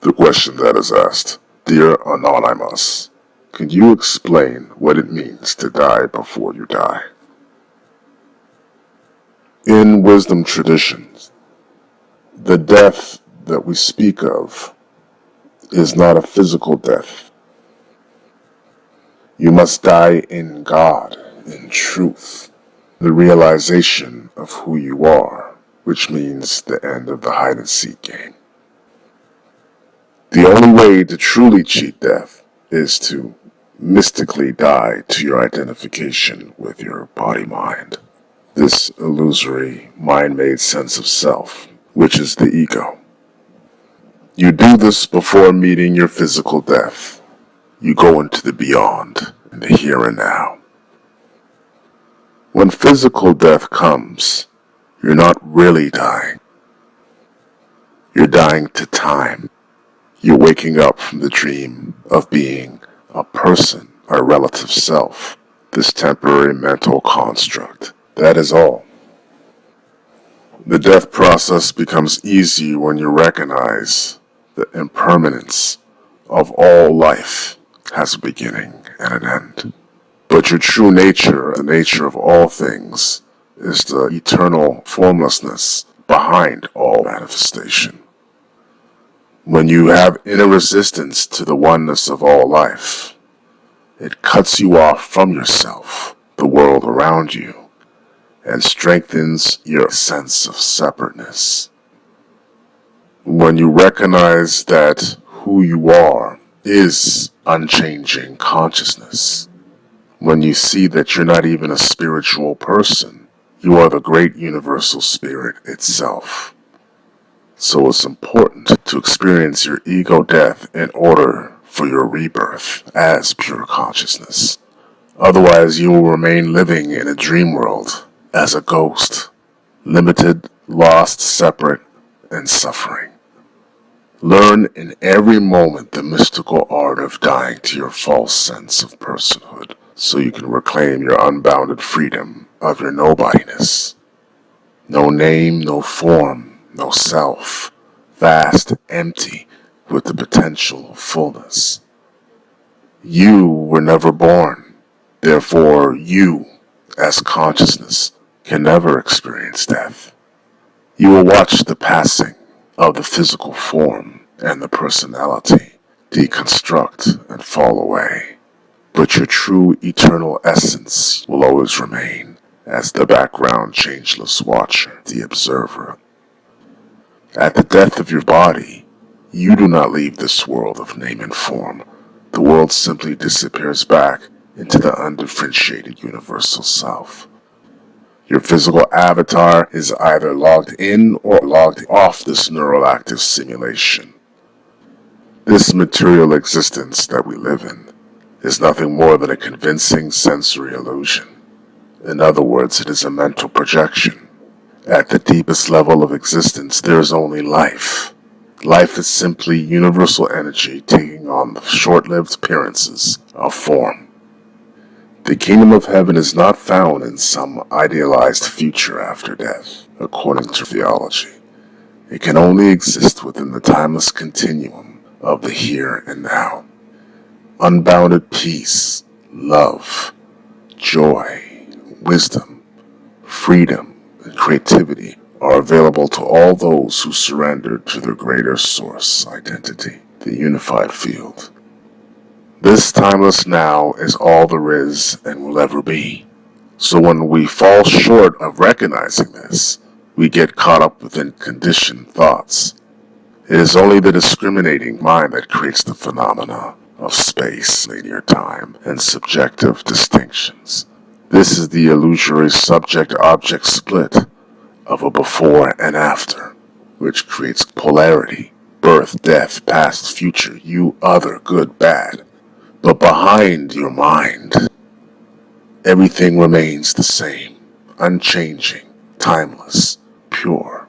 The question that is asked, Dear Anon I, can you explain what it means to die before you die? In wisdom traditions, the death that we speak of is not a physical death. You must die in God, in truth, the realization of who you are, which means the end of the hide-and-seek game. The only way to truly cheat death is to mystically die to your identification with your body-mind. This illusory, mind-made sense of self, which is the ego. You do this before meeting your physical death. You go into the beyond, in the here and now. When physical death comes, you're not really dying. You're dying to time. You're waking up from the dream of being a person, a relative self, this temporary mental construct. That is all. The death process becomes easy when you recognize the impermanence of all life has a beginning and an end. But your true nature, the nature of all things, is the eternal formlessness behind all manifestation. When you have inner resistance to the oneness of all life, it cuts you off from yourself, the world around you, and strengthens your sense of separateness. When you recognize that who you are is unchanging consciousness, when you see that you're not even a spiritual person, you are the great universal spirit itself. So it's important to experience your ego death in order for your rebirth as pure consciousness. Otherwise, you will remain living in a dream world as a ghost, limited, lost, separate, and suffering. Learn in every moment the mystical art of dying to your false sense of personhood, so you can reclaim your unbounded freedom of your nobodiness. No name, no form, no self, vast, empty, with the potential of fullness. You were never born, therefore you, as consciousness, can never experience death. You will watch the passing of the physical form and the personality deconstruct and fall away, but your true eternal essence will always remain as the background changeless watcher, the observer. At the death of your body, you do not leave this world of name and form. The world simply disappears back into the undifferentiated universal self. Your physical avatar is either logged in or logged off this neural active simulation. This material existence that we live in is nothing more than a convincing sensory illusion. In other words, it is a mental projection. At the deepest level of existence, there is only life. Life is simply universal energy taking on the short-lived appearances of form. The kingdom of heaven is not found in some idealized future after death, according to theology. It can only exist within the timeless continuum of the here and now. Unbounded peace, love, joy, wisdom, freedom, and creativity are available to all those who surrender to their greater source identity, the unified field. This timeless now is all there is and will ever be. So when we fall short of recognizing this, we get caught up within conditioned thoughts. It is only the discriminating mind that creates the phenomena of space, linear time, and subjective distinctions. This is the illusory subject-object split of a before and after, which creates polarity, birth, death, past, future, you, other, good, bad. But behind your mind, everything remains the same, unchanging, timeless, pure.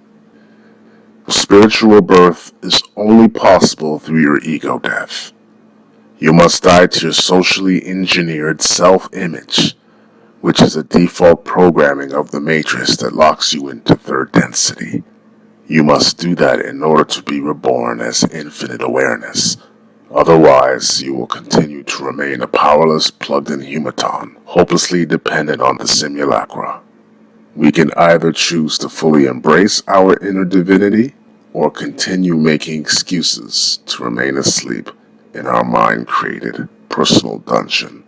Spiritual birth is only possible through your ego death. You must die to your socially engineered self-image, which is a default programming of the matrix that locks you into third density. You must do that in order to be reborn as infinite awareness. Otherwise, you will continue to remain a powerless, plugged-in humaton, hopelessly dependent on the simulacra. We can either choose to fully embrace our inner divinity, or continue making excuses to remain asleep in our mind-created personal dungeon.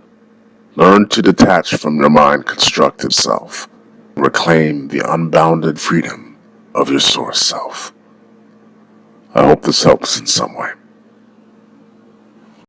Learn to detach from your mind-constructed self. Reclaim the unbounded freedom of your source self. I hope this helps in some way.